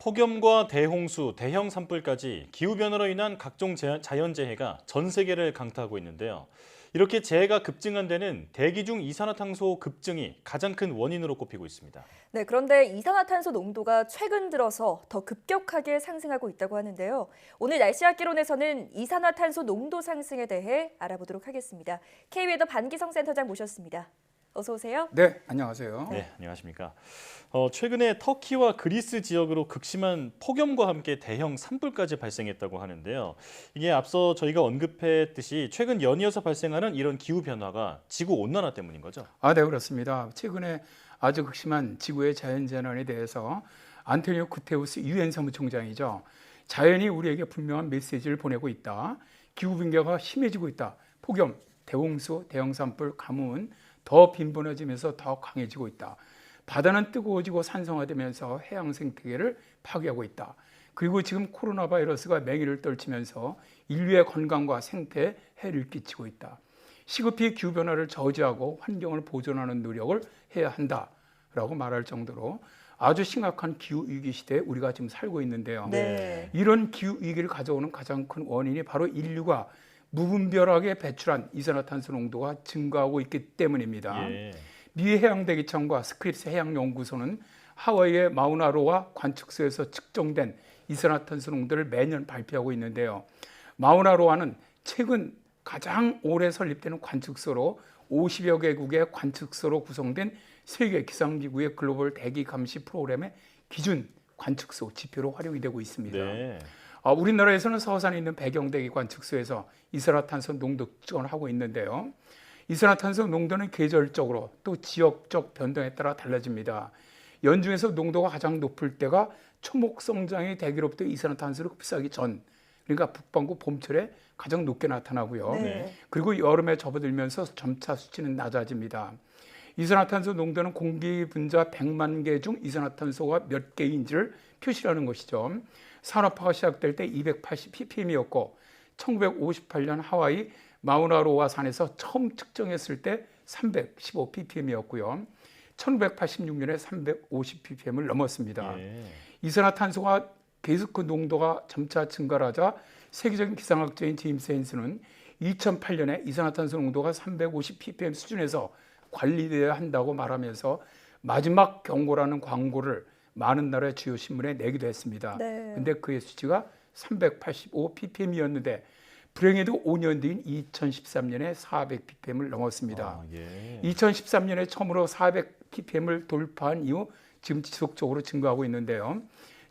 폭염과 대홍수, 대형 산불까지 기후변화로 인한 각종 자연재해가 전 세계를 강타하고 있는데요. 이렇게 재해가 급증한 데는 대기 중 이산화탄소 급증이 가장 큰 원인으로 꼽히고 있습니다. 네, 그런데 이산화탄소 농도가 최근 들어서 더 급격하게 상승하고 있다고 하는데요. 오늘 날씨학개론에서는 이산화탄소 농도 상승에 대해 알아보도록 하겠습니다. K웨더 반기성 센터장 모셨습니다. 어서 오세요. 네, 안녕하세요. 네, 안녕하십니까. 최근에 터키와 그리스 지역으로 극심한 폭염과 함께 대형 산불까지 발생했다고 하는데요. 이게 앞서 저희가 언급했듯이 최근 연이어서 발생하는 이런 기후변화가 지구온난화 때문인 거죠? 네, 그렇습니다. 최근에 아주 극심한 지구의 자연재난에 대해서 안토니오 구테우스 유엔 사무총장이죠. 자연이 우리에게 분명한 메시지를 보내고 있다. 기후변화가 심해지고 있다. 폭염, 대홍수, 대형 산불, 가뭄은 더 빈번해지면서 더 강해지고 있다. 바다는 뜨거워지고 산성화되면서 해양 생태계를 파괴하고 있다. 그리고 지금 코로나 바이러스가 맹위를 떨치면서 인류의 건강과 생태에 해를 끼치고 있다. 시급히 기후변화를 저지하고 환경을 보존하는 노력을 해야 한다라고 말할 정도로 아주 심각한 기후위기 시대에 우리가 지금 살고 있는데요. 네. 이런 기후위기를 가져오는 가장 큰 원인이 바로 인류가 무분별하게 배출한 이산화탄소 농도가 증가하고 있기 때문입니다. 예. 미 해양대기청과 스크립스 해양연구소는 하와이의 마우나로아 관측소에서 측정된 이산화탄소 농도를 매년 발표하고 있는데요. 마우나로아는 최근 가장 오래 설립되는 관측소로 50여 개국의 관측소로 구성된 세계 기상기구의 글로벌 대기 감시 프로그램의 기준 관측소 지표로 활용이 되고 있습니다. 네. 우리나라에서는 서산에 있는 배경대기 관측소에서 이산화탄소 농도 측정을 하고 있는데요. 이산화탄소 농도는 계절적으로 또 지역적 변동에 따라 달라집니다. 연중에서 농도가 가장 높을 때가 초목 성장이 되기로부터 이산화탄소를 흡수하기 전, 그러니까 북반구 봄철에 가장 높게 나타나고요. 네. 그리고 여름에 접어들면서 점차 수치는 낮아집니다. 이산화탄소 농도는 공기 분자 100만 개 중 이산화탄소가 몇 개인지를 표시하는 것이죠. 산업화가 시작될 때 280 ppm이었고 1958년 하와이 마우나로아 산에서 처음 측정했을 때 315 ppm이었고요. 1986년에 350 ppm을 넘었습니다. 예. 이산화탄소가 계속 그 농도가 점차 증가하자 세계적인 기상학자인 제임스 헨스는 2008년에 이산화탄소 농도가 350 ppm 수준에서 관리되어야 한다고 말하면서 마지막 경고라는 광고를 많은 나라의 주요 신문에 내기도 했습니다. 그런데 그의 수치가 385 ppm이었는데 불행히도 5년 뒤인 2013년에 400 ppm을 넘었습니다. 2013년에 처음으로 400 ppm을 돌파한 이후 지금 지속적으로 증가하고 있는데요.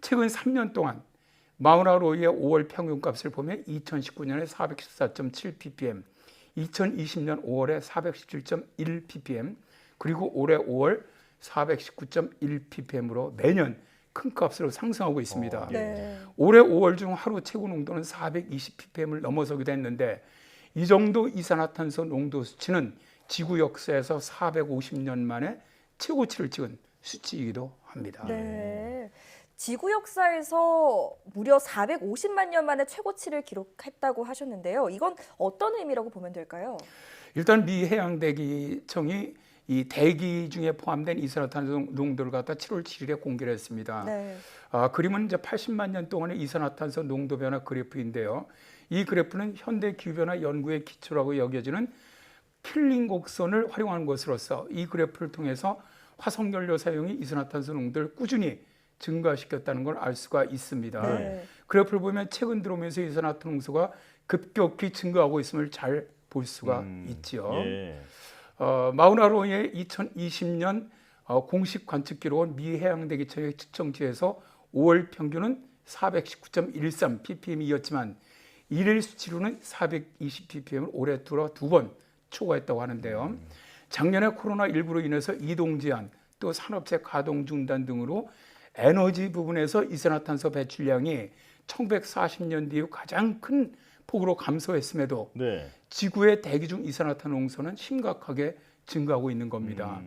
최근 3년 동안 마우나로아의 5월 평균값을 보면 2019년에 414.7 ppm, 2020년 5월에 417.1 ppm, 그리고 올해 5월 419.1 ppm으로 매년 큰 값으로 상승하고 있습니다. 네. 올해 5월 중 하루 최고 농도는 420 ppm을 넘어서기도 했는데 이 정도 이산화탄소 농도 수치는 지구 역사에서 450년 만에 최고치를 찍은 수치이기도 합니다. 네. 지구 역사에서 무려 450만 년 만에 최고치를 기록했다고 하셨는데요. 이건 어떤 의미라고 보면 될까요? 일단 미 해양대기청이 이 대기 중에 포함된 이산화탄소 농도를 갖다 7월 7일에 공개를 했습니다. 네. 그림은 이제 80만 년 동안의 이산화탄소 농도 변화 그래프인데요. 이 그래프는 현대 기후변화 연구의 기초라고 여겨지는 킬링 곡선을 활용하는 것으로서 이 그래프를 통해서 화석연료 사용이 이산화탄소 농도를 꾸준히 증가시켰다는 걸 알 수가 있습니다. 네. 그래프를 보면 최근 들어오면서 이산화탄소 농도가 급격히 증가하고 있음을 잘 볼 수가 있지요. 예. 마우나로아의 2020년 공식 관측 기록은 미 해양대기청의 측정지에서 5월 평균은 419.13 ppm이었지만 일일 수치로는 420 ppm을 올해 들어 2번 초과했다고 하는데요. 작년에 코로나19로 인해서 이동 제한, 또 산업체 가동 중단 등으로 에너지 부분에서 이산화탄소 배출량이 1940년대 이후 가장 큰 폭으로 감소했음에도 네. 지구의 대기 중 이산화탄소 농도는 심각하게 증가하고 있는 겁니다.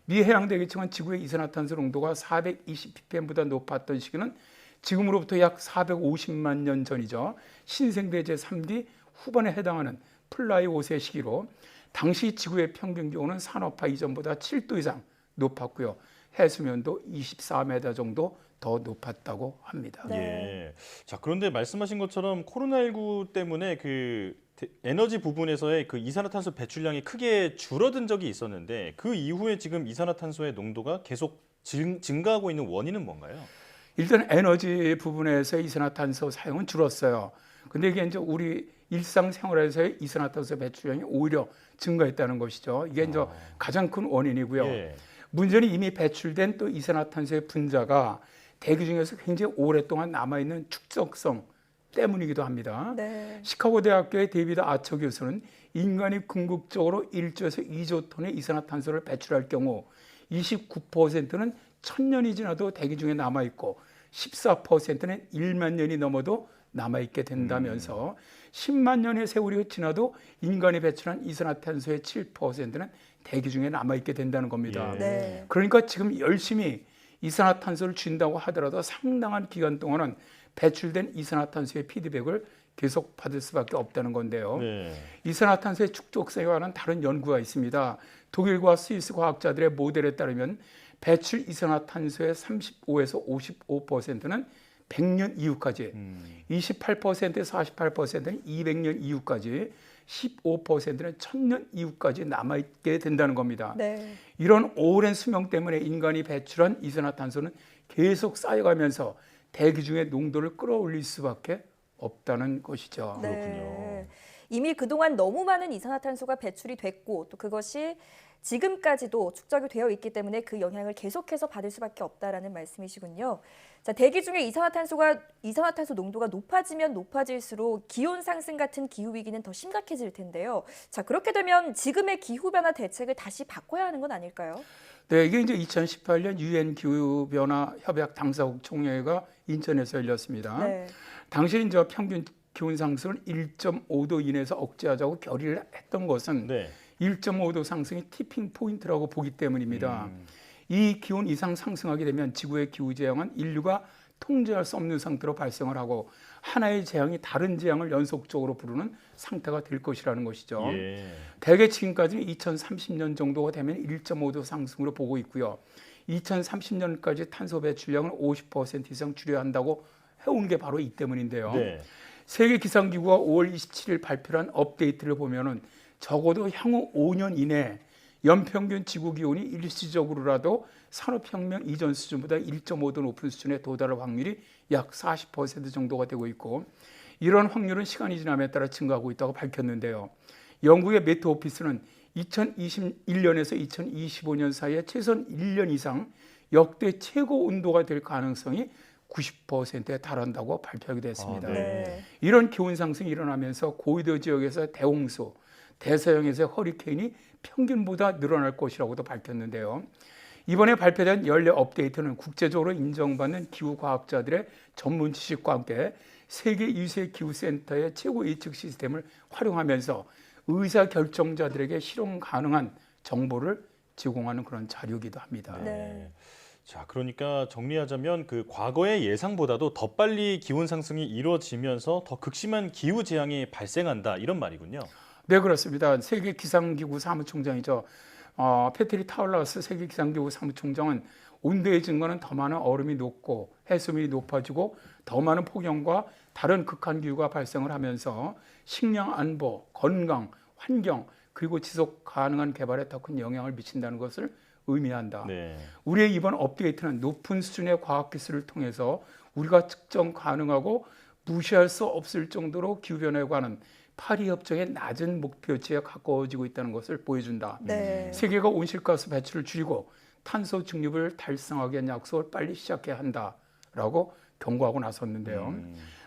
미 해양대기청은 지구의 이산화탄소 농도가 420 ppm보다 높았던 시기는 지금으로부터 약 450만 년 전이죠. 신생대 제3기 후반에 해당하는 플라이 5세 시기로 당시 지구의 평균 기온은 산업화 이전보다 7도 이상 높았고요. 해수면도 24m 정도 더 높았다고 합니다. 네. 예. 자, 그런데 말씀하신 것처럼 코로나19 때문에 에너지 부분에서의 그 이산화탄소 배출량이 크게 줄어든 적이 있었는데 그 이후에 지금 이산화탄소의 농도가 계속 증가하고 있는 원인은 뭔가요? 일단 에너지 부분에서 이산화탄소 사용은 줄었어요. 근데 이게 이제 우리 일상생활에서의 이산화탄소 배출량이 오히려 증가했다는 것이죠. 이게 이제 가장 큰 원인이고요. 예. 문제는 이미 배출된 또 이산화탄소의 분자가 대기 중에서 굉장히 오랫동안 남아있는 축적성 때문이기도 합니다. 네. 시카고 대학교의 데이비드 아처 교수는 인간이 궁극적으로 1조에서 2조 톤의 이산화탄소를 배출할 경우 29%는 1000년이 지나도 대기 중에 남아있고 14%는 1만 년이 넘어도 남아있게 된다면서 10만 년의 세월이 지나도 인간이 배출한 이산화탄소의 7%는 대기 중에 남아있게 된다는 겁니다. 예. 네. 그러니까 지금 열심히 이산화탄소를 준다고 하더라도 상당한 기간 동안은 배출된 이산화탄소의 피드백을 계속 받을 수밖에 없다는 건데요. 네. 이산화탄소의 축적성에 관한 다른 연구가 있습니다. 독일과 스위스 과학자들의 모델에 따르면 배출 이산화탄소의 35에서 55%는 100년 이후까지, 28%에서 48%는 200년 이후까지, 15%는 1000년 이후까지 남아있게 된다는 겁니다. 네. 이런 오랜 수명 때문에 인간이 배출한 이산화탄소는 계속 쌓여가면서 대기 중의 농도를 끌어올릴 수밖에 없다는 것이죠. 그렇군요. 이미 그동안 너무 많은 이산화탄소가 배출이 됐고 또 그것이 지금까지도 축적이 되어 있기 때문에 그 영향을 계속해서 받을 수밖에 없다라는 말씀이시군요. 자, 대기 중에 이산화탄소 농도가 높아지면 높아질수록 기온 상승 같은 기후 위기는 더 심각해질 텐데요. 자, 그렇게 되면 지금의 기후 변화 대책을 다시 바꿔야 하는 건 아닐까요? 네, 이게 이제 2018년 유엔 기후 변화 협약 당사국 총회가 인천에서 열렸습니다. 네. 당시 이제 평균 기온 상승을 1.5도 이내에서 억제하자고 결의를 했던 것은 네. 1.5도 상승이 티핑 포인트라고 보기 때문입니다. 이 기온 이상 상승하게 되면 지구의 기후 재앙은 인류가 통제할 수 없는 상태로 발생을 하고 하나의 재앙이 다른 재앙을 연속적으로 부르는 상태가 될 것이라는 것이죠. 예. 대개 지금까지는 2030년 정도가 되면 1.5도 상승으로 보고 있고요. 2030년까지 탄소 배출량을 50% 이상 줄여야 한다고 해온 게 바로 이 때문인데요. 네. 세계기상기구가 5월 27일 발표한 업데이트를 보면은 적어도 향후 5년 이내 연평균 지구 기온이 일시적으로라도 산업혁명 이전 수준보다 1.5도 높은 수준에 도달할 확률이 약 40% 정도가 되고 있고 이런 확률은 시간이 지남에 따라 증가하고 있다고 밝혔는데요. 영국의 매트 오피스는 2021년에서 2025년 사이에 최소한 1년 이상 역대 최고 온도가 될 가능성이 90%에 달한다고 발표하기도 했습니다. 네. 이런 기온 상승이 일어나면서 고위도 지역에서 대홍수, 대서양에서 허리케인이 평균보다 늘어날 것이라고도 밝혔는데요. 이번에 발표된 연례 업데이트는 국제적으로 인정받는 기후과학자들의 전문 지식과 함께 세계 유세 기후센터의 최고 예측 시스템을 활용하면서 의사결정자들에게 실현 가능한 정보를 제공하는 그런 자료이기도 합니다. 네. 자, 그러니까 정리하자면 그 과거의 예상보다도 더 빨리 기온 상승이 이루어지면서 더 극심한 기후 재앙이 발생한다 이런 말이군요. 네, 그렇습니다. 세계기상기구 사무총장이죠. 패트리 타울라스 세계기상기구 사무총장은 온도의 증가는 더 많은 얼음이 녹고 해수면이 높아지고 더 많은 폭염과 다른 극한기후가 발생을 하면서 식량 안보, 건강, 환경 그리고 지속 가능한 개발에 더 큰 영향을 미친다는 것을 의미한다. 네. 우리의 이번 업데이트는 높은 수준의 과학기술을 통해서 우리가 측정 가능하고 무시할 수 없을 정도로 기후변화에 관한 파리협정의 낮은 목표치에 가까워지고 있다는 것을 보여준다. 네. 세계가 온실가스 배출을 줄이고 탄소 중립을 달성하기 위한 약속을 빨리 시작해야 한다라고 경고하고 나섰는데요.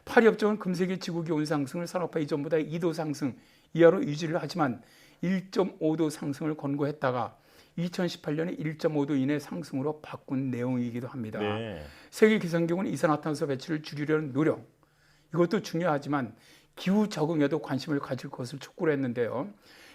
파리협정은 금세기 지구기온 상승을 산업화 이전보다 2도 상승 이하로 유지를 하지만 1.5도 상승을 권고했다가 2018년에 1.5도 이내 상승으로 바꾼 내용이기도 합니다. 네. 세계기상기구는 이산화탄소 배출을 줄이려는 노력, 이것도 중요하지만 기후 적응에도 관심을 가질 것을 촉구를 했는데요.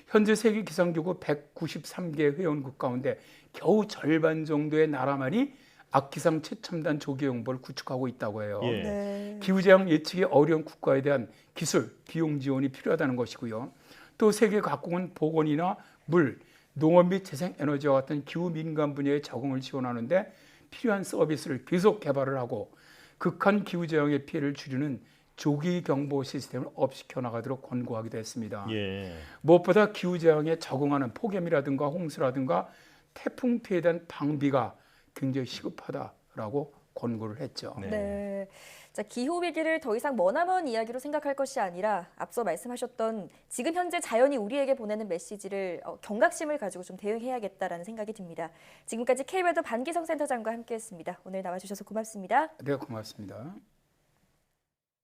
현재 세계기상기구 193개 회원국 가운데 겨우 절반 정도의 나라만이 악기상 최첨단 조기용보를 구축하고 있다고 해요. 예. 네. 기후재앙 예측이 어려운 국가에 대한 기술, 비용 지원이 필요하다는 것이고요. 또 세계 각국은 보건이나 물, 농업 및 재생에너지와 같은 기후 민감 분야의 적응을 지원하는데 필요한 서비스를 계속 개발을 하고 극한 기후재앙의 피해를 줄이는 조기 경보 시스템을 업시켜 나가도록 권고하기도 했습니다. 예. 무엇보다 기후재앙에 적응하는 폭염이라든가 홍수라든가 태풍 피해에 대한 방비가 굉장히 시급하다라고 권고를 했죠. 네. 네. 자, 기후 위기를 더 이상 머나먼 이야기로 생각할 것이 아니라 앞서 말씀하셨던 지금 현재 자연이 우리에게 보내는 메시지를 경각심을 가지고 좀 대응해야겠다라는 생각이 듭니다. 지금까지 K웨더 반기성 센터장과 함께했습니다. 오늘 나와주셔서 고맙습니다. 네, 고맙습니다.